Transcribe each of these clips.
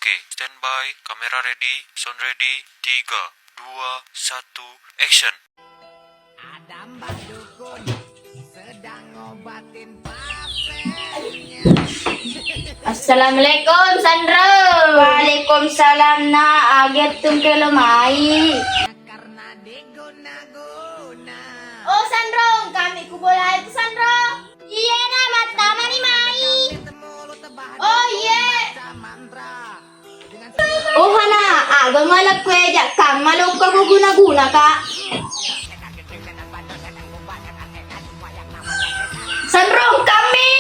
Oke, standby, kamera ready, sound ready, 3, 2, 1, action. Ada mbak dukun sedang ngobatin pasiennya. Assalamualaikum Sandra. Waalaikumsalam nak. Agak tum ke lemai. Karena diguna-guna. Oh Sandro, kami kubola itu Sandro. Iya nak, mata mani mai. Oh iya. Oh hana, agak malak kue jak kam maluk kau guna-guna kak. Sandro, kami.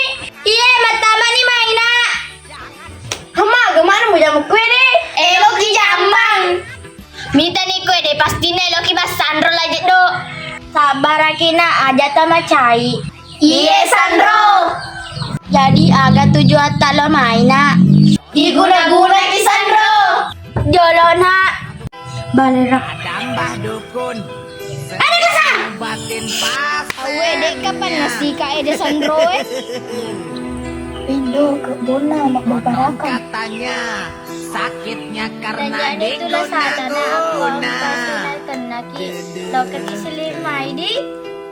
Iya, mata mani mai nak. Hama, gimana mau jamu kue deh? Loki jamang. Minta nih kue deh, pasti nih Loki bas Sandro lagi do. Sabar akina aja tama cai. Iya Sandro. Jadi agak tujuh atalo maina. Diguna-guna ki Sandro. Jolona. Balera. Ada mbak dukun Ada kesan. ngobatin pasiennya. Awe dek kapan nasi kae de Sandro Indo ke bona mak Konon membarakan. katanya sakitnya karena Dan jadi itulah sadana aku diguna-guna. personal kena ki loket selimai di.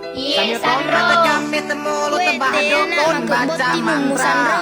Iya Sambil kau kata Sandro. kami temu lu Kue tebah tena dukun mak baca boti mumu mantra. Sandro.